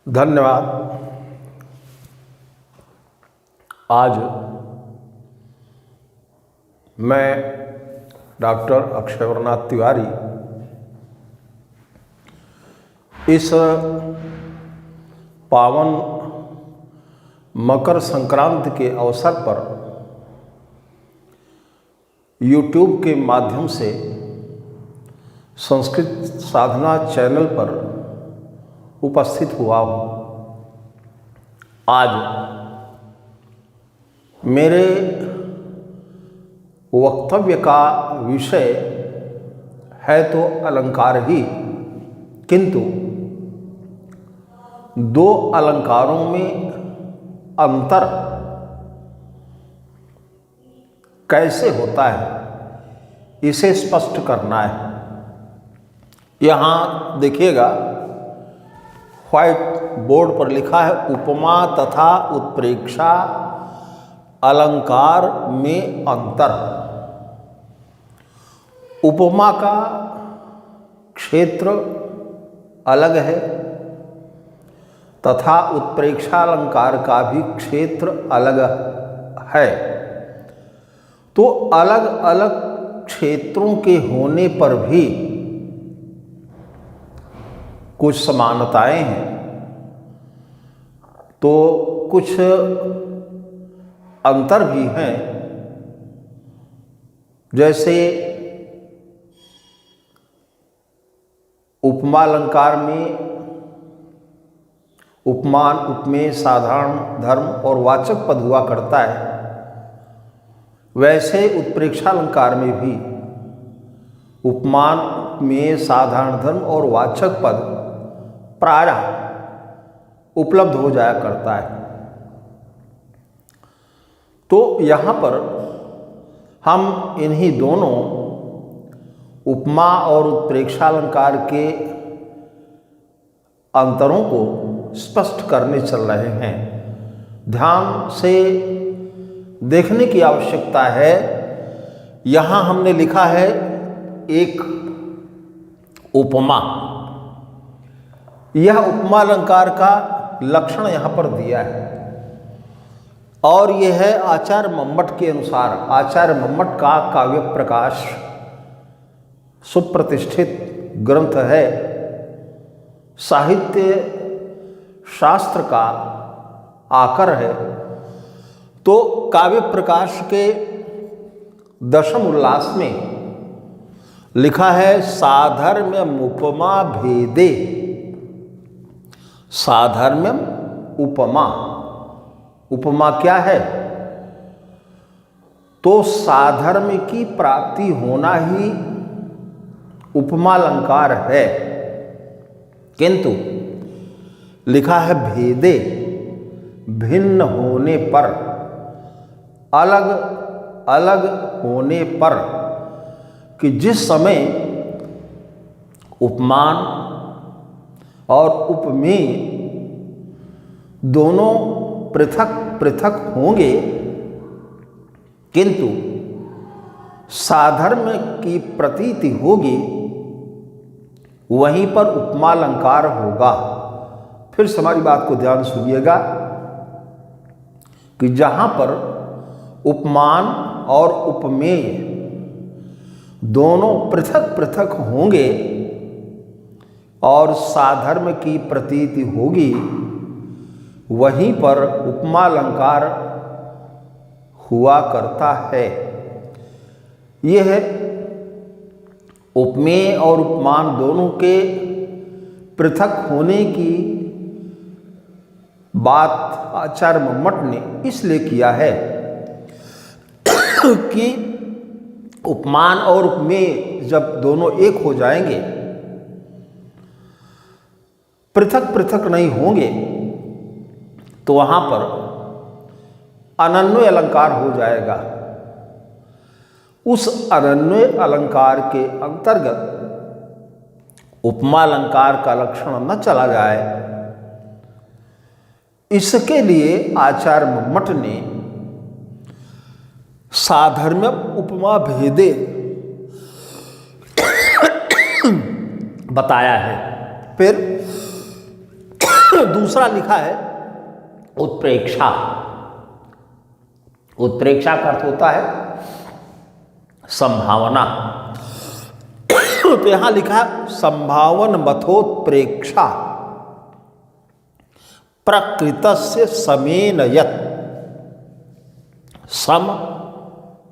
धन्यवाद। आज मैं डॉक्टर अक्षयवरनाथ तिवारी इस पावन मकर संक्रांति के अवसर पर YouTube के माध्यम से संस्कृत साधना चैनल पर उपस्थित हुआ हूँ। आज मेरे वक्तव्य का विषय है तो अलंकार ही, किंतु दो अलंकारों में अंतर कैसे होता है इसे स्पष्ट करना है। यहाँ देखिएगा, व्हाइट बोर्ड पर लिखा है उपमा तथा उत्प्रेक्षा अलंकार में अंतर। उपमा का क्षेत्र अलग है तथा उत्प्रेक्षा अलंकार का भी क्षेत्र अलग है। तो अलग अलग क्षेत्रों के होने पर भी कुछ समानताएं हैं तो कुछ अंतर भी हैं। जैसे उपमा अलंकार में उपमान, उपमेय, साधारण, धर्म और वाचक पद हुआ करता है, वैसे उत्प्रेक्षा अलंकार में भी उपमान, उपमेय, साधारण, धर्म और वाचक पद प्रायः उपलब्ध हो जाया करता है। तो यहाँ पर हम इन्हीं दोनों उपमा और उत्प्रेक्षा अलंकार के अंतरों को स्पष्ट करने चल रहे हैं। ध्यान से देखने की आवश्यकता है। यहाँ हमने लिखा है एक उपमा। यह उपमा अलंकार का लक्षण यहाँ पर दिया है और यह है आचार्य मम्मट के अनुसार। आचार्य मम्मट का काव्य प्रकाश सुप्रतिष्ठित ग्रंथ है, साहित्य शास्त्र का आकर है। तो काव्य प्रकाश के दशम उल्लास में लिखा है साधर्म्यम उपमा भेदे। साधर्म्यम उपमा, उपमा क्या है? तो साधर्म्य की प्राप्ति होना ही उपमा अलंकार है, किंतु लिखा है भेदे, भिन्न होने पर, अलग अलग होने पर, कि जिस समय उपमान और उपमेय दोनों पृथक पृथक होंगे, किंतु साधर्म्य की प्रतीति होगी, वहीं पर उपमा अलंकार होगा। फिर से हमारी बात को ध्यान सुनिएगा कि जहां पर उपमान और उपमेय दोनों पृथक पृथक होंगे और साधर्म्य की प्रतीति होगी, वहीं पर उपमा अलंकार हुआ करता है। यह उपमेय और उपमान दोनों के पृथक होने की बात आचार्य मम्मट ने इसलिए किया है कि उपमान और उपमेय जब दोनों एक हो जाएंगे, पृथक पृथक नहीं होंगे, तो वहां पर अनन्वय अलंकार हो जाएगा। उस अनन्वय अलंकार के अंतर्गत उपमा अलंकार का लक्षण न चला जाए, इसके लिए आचार्य मम्मट ने साधर्म्यम उपमा भेदे बताया है। फिर दूसरा लिखा है उत्प्रेक्षा। उत्प्रेक्षा का अर्थ होता है संभावना। तो यहां लिखा है संभावन मथोत्प्रेक्षा प्रकृतस्य समेन यत्। सम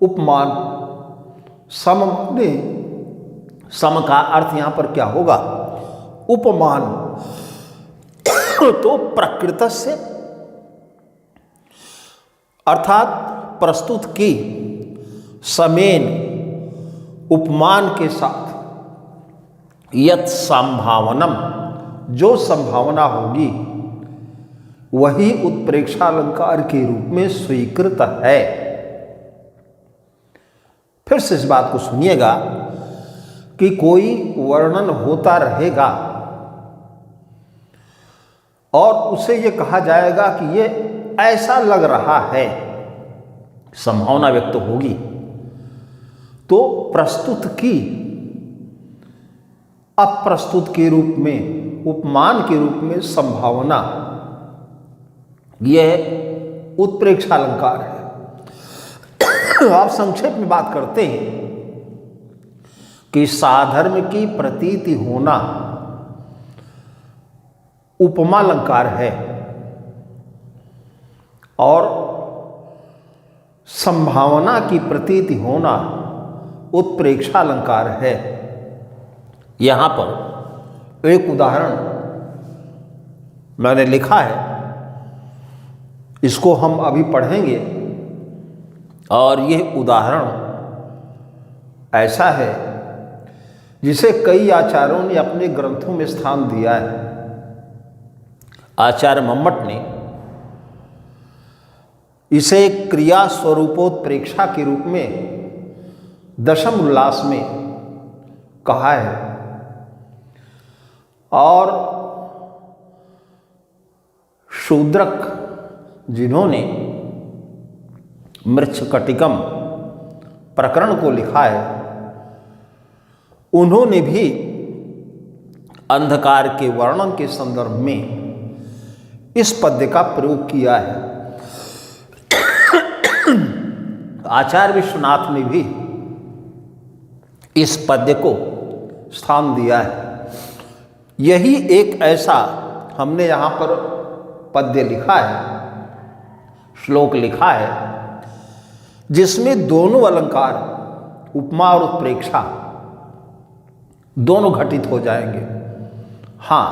उपमान, सम ने सम का अर्थ यहां पर क्या होगा? उपमान। तो प्रकृतस्य अर्थात प्रस्तुत की, समेन उपमान के साथ, यत् संभावनम जो संभावना होगी वही उत्प्रेक्षा अलंकार के रूप में स्वीकृत है। फिर से इस बात को सुनिएगा कि कोई वर्णन होता रहेगा और उसे ये कहा जाएगा कि ये ऐसा लग रहा है, संभावना व्यक्त होगी, तो प्रस्तुत की अप्रस्तुत के रूप में, उपमान के रूप में संभावना, यह उत्प्रेक्षा अलंकार है। आप संक्षेप में बात करते हैं कि साधर्म की प्रतीति होना उपमा अलंकार है और संभावना की प्रतीति होना उत्प्रेक्षा अलंकार है। यहां पर एक उदाहरण मैंने लिखा है, इसको हम अभी पढ़ेंगे और यह उदाहरण ऐसा है जिसे कई आचार्यों ने अपने ग्रंथों में स्थान दिया है। आचार्य मम्मट ने इसे क्रिया स्वरूपोत्प्रेक्षा के रूप में दशम उल्लास में कहा है और शूद्रक जिन्होंने मृच्छकटिकम प्रकरण को लिखा है, उन्होंने भी अंधकार के वर्णन के संदर्भ में इस पद्य का प्रयोग किया है। आचार्य विश्वनाथ ने भी इस पद्य को स्थान दिया है। यही एक ऐसा हमने यहां पर पद्य लिखा है, श्लोक लिखा है, जिसमें दोनों अलंकार उपमा और उत्प्रेक्षा दोनों घटित हो जाएंगे। हां,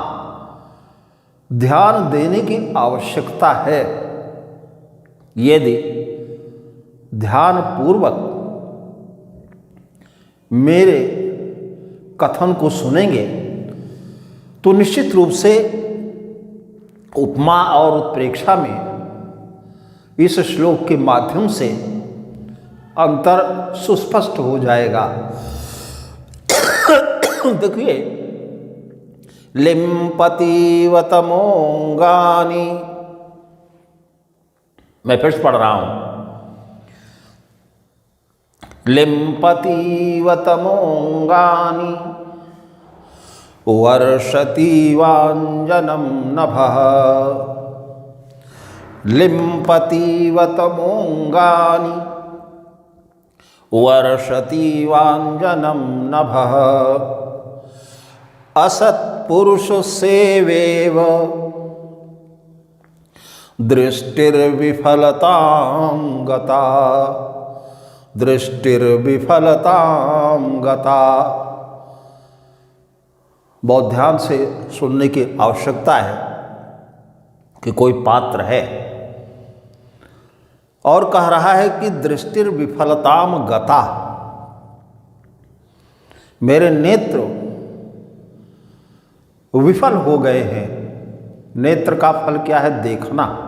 ध्यान देने की आवश्यकता है। यदि ध्यान पूर्वक मेरे कथन को सुनेंगे तो निश्चित रूप से उपमा और उत्प्रेक्षा में इस श्लोक के माध्यम से अंतर सुस्पष्ट हो जाएगा। देखिए, लिम्पतीव तमोंगानि, मैं फिर से पढ़ रहा हूं, लिम्पतीव तमोंगानि वर्षतीवाञ्जनं नभः। लिम्पतीव तमोंगानि वर्षतीवाञ्जनं नभः। असत्पुरुषसेवेव दृष्टिर्विफलतां गता। दृष्टिर्विफलतां गता। बहुत ध्यान से सुनने की आवश्यकता है कि कोई पात्र है और कह रहा है कि दृष्टिर्विफलतां गता, मेरे नेत्र विफल हो गए हैं। नेत्र का फल क्या है? देखना।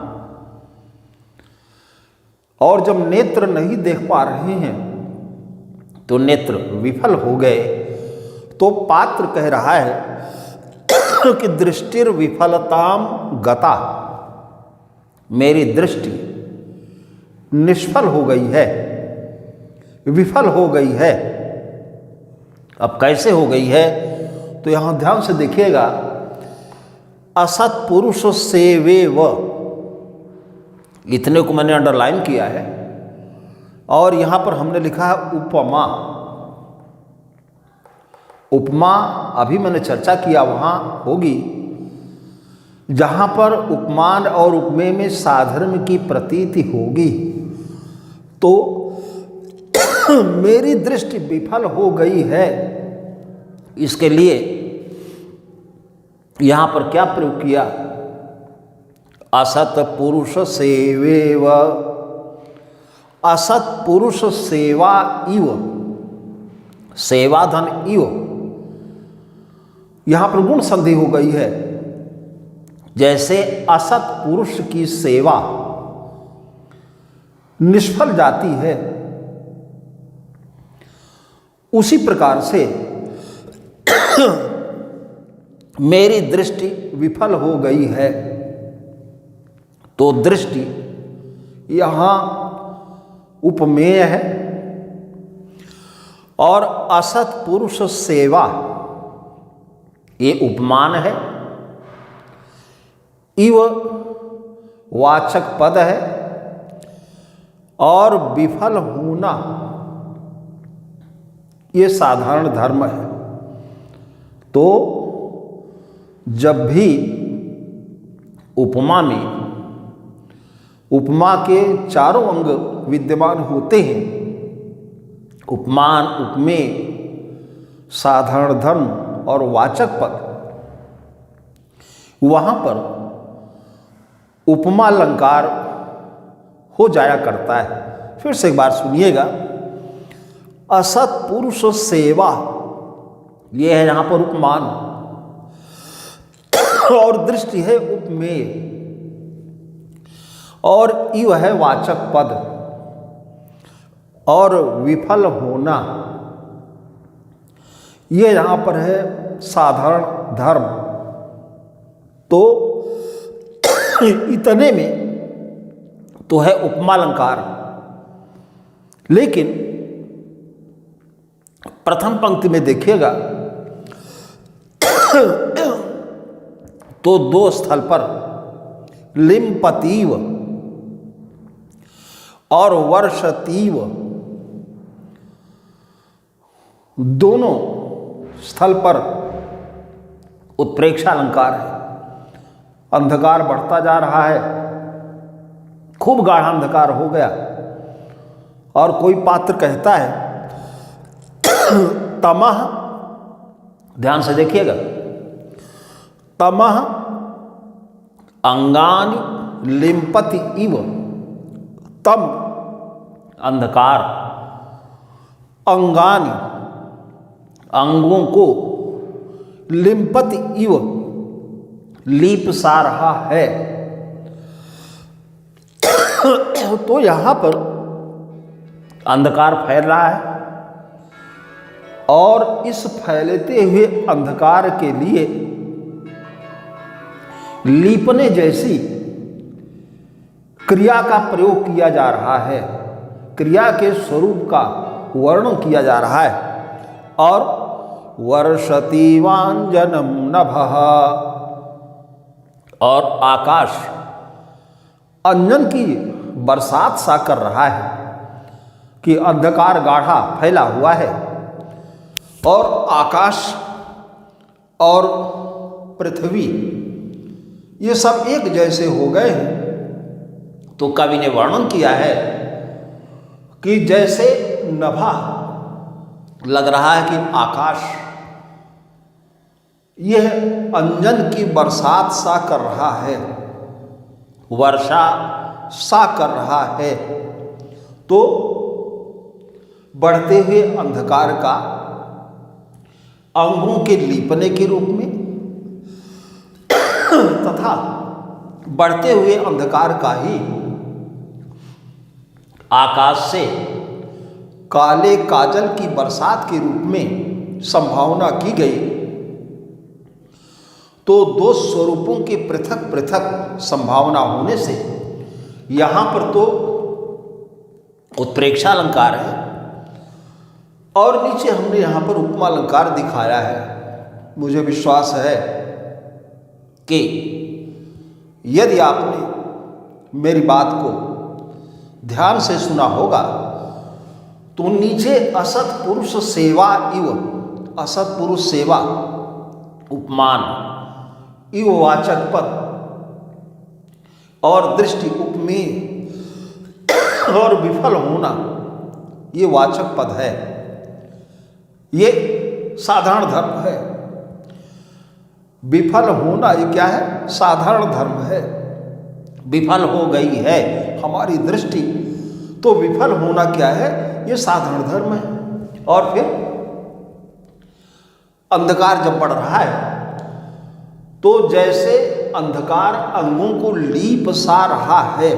और जब नेत्र नहीं देख पा रहे हैं तो नेत्र विफल हो गए। तो पात्र कह रहा है कि दृष्टिर विफलताम गता, मेरी दृष्टि निष्फल हो गई है, विफल हो गई है। अब कैसे हो गई है? तो यहां ध्यान से देखिएगा असत पुरुष सेवेव, इतने को मैंने अंडरलाइन किया है। और यहां पर हमने लिखा है उपमा। उपमा अभी मैंने चर्चा किया वहां होगी जहां पर उपमान और उपमेय में साधर्म की प्रतीति होगी तो मेरी दृष्टि विफल हो गई है। इसके लिए यहां पर क्या प्रयोग किया? असत पुरुष सेवेव, असत पुरुष सेवा इव, सेवाधन इव, यहां पर गुण संधि हो गई है। जैसे असत पुरुष की सेवा निष्फल जाती है, उसी प्रकार से मेरी दृष्टि विफल हो गई है। तो दृष्टि यहां उपमेय है और असत पुरुष सेवा ये उपमान है। इव वाचक पद है और विफल होना ये साधारण धर्म है। तो जब भी उपमा में उपमा के चारों अंग विद्यमान होते हैं, उपमान, उपमेय, साधारण धर्म और वाचक पद, वहां पर उपमा अलंकार हो जाया करता है। फिर से एक बार सुनिएगा, असत पुरुष सेवा यह है यहां पर उपमान और दृष्टि है उपमेय और इव है वाचक पद और विफल होना यह यहां पर है साधारण धर्म। तो इतने में तो है उपमा अलंकार। लेकिन प्रथम पंक्ति में देखिएगा तो दो स्थल पर लिम्पतीव और वर्षतीव दोनों स्थल पर उत्प्रेक्षा अलंकार है। अंधकार बढ़ता जा रहा है, खूब गाढ़ा अंधकार हो गया और कोई पात्र कहता है तमह, ध्यान से देखिएगा, तमह अंगानि लिम्पति इव, तम अंधकार, अंगानि अंगों को, लिम्पति इव लीप सा रहा है। तो यहां पर अंधकार फैल रहा है और इस फैलते हुए अंधकार के लिए लीपने जैसी क्रिया का प्रयोग किया जा रहा है, क्रिया के स्वरूप का वर्णन किया जा रहा है। और वर्षतीवांजनम नभः, और आकाश अंजन की बरसात सा कर रहा है कि अंधकार गाढ़ा फैला हुआ है और आकाश और पृथ्वी ये सब एक जैसे हो गए हैं। तो कवि ने वर्णन किया है कि जैसे नभा लग रहा है कि आकाश यह अंजन की बरसात सा कर रहा है, वर्षा सा कर रहा है। तो बढ़ते हुए अंधकार का अंगों के लीपने के रूप में तथा बढ़ते हुए अंधकार का ही आकाश से काले काजल की बरसात के रूप में संभावना की गई। तो दो स्वरूपों के पृथक पृथक संभावना होने से यहां पर तो उत्प्रेक्षा अलंकार है और नीचे हमने यहां पर उपमा अलंकार दिखाया है। मुझे विश्वास है कि यदि आपने मेरी बात को ध्यान से सुना होगा तो नीचे असत पुरुष सेवा इव, असत पुरुष सेवा उपमान इव वाचक पद और दृष्टि उपमेय और विफल होना ये वाचक पद है। ये साधारण धर्म है। विफल होना ये क्या है? साधारण धर्म है। विफल हो गई है हमारी दृष्टि तो विफल होना क्या है? ये साधारण धर्म है। और फिर अंधकार जब बढ़ रहा है तो जैसे अंधकार अंगों को लीप सा रहा है,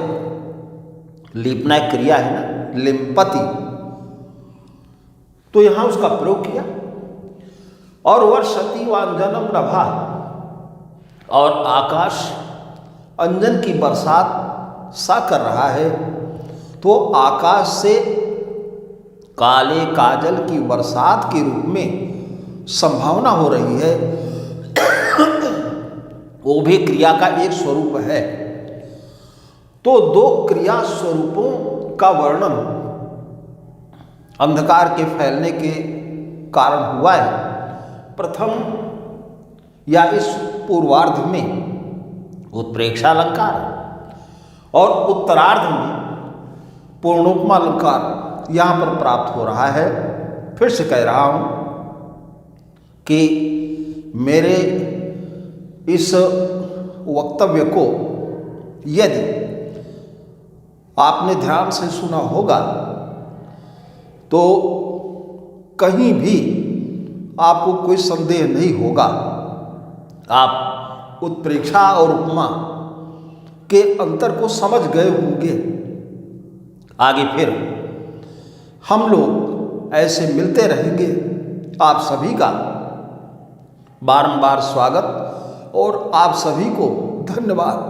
लीपना एक क्रिया है ना, लिम्पति, तो यहां उसका प्रयोग किया। और वर्षति वांजनम नभा, और आकाश अंजन की बरसात सा कर रहा है, तो आकाश से काले काजल की बरसात के रूप में संभावना हो रही है। वो भी क्रिया का एक स्वरूप है। तो दो क्रिया स्वरूपों का वर्णन अंधकार के फैलने के कारण हुआ है। प्रथम या इस पूर्वार्ध में उत्प्रेक्षालंकार और उत्तरार्ध में पूर्णोपमालंकार यहां पर प्राप्त हो रहा है। फिर से कह रहा हूं कि मेरे इस वक्तव्य को यदि आपने ध्यान से सुना होगा तो कहीं भी आपको कोई संदेह नहीं होगा। आप उत्प्रेक्षा और उपमा के अंतर को समझ गए होंगे। आगे फिर हम लोग ऐसे मिलते रहेंगे। आप सभी का बारंबार स्वागत और आप सभी को धन्यवाद।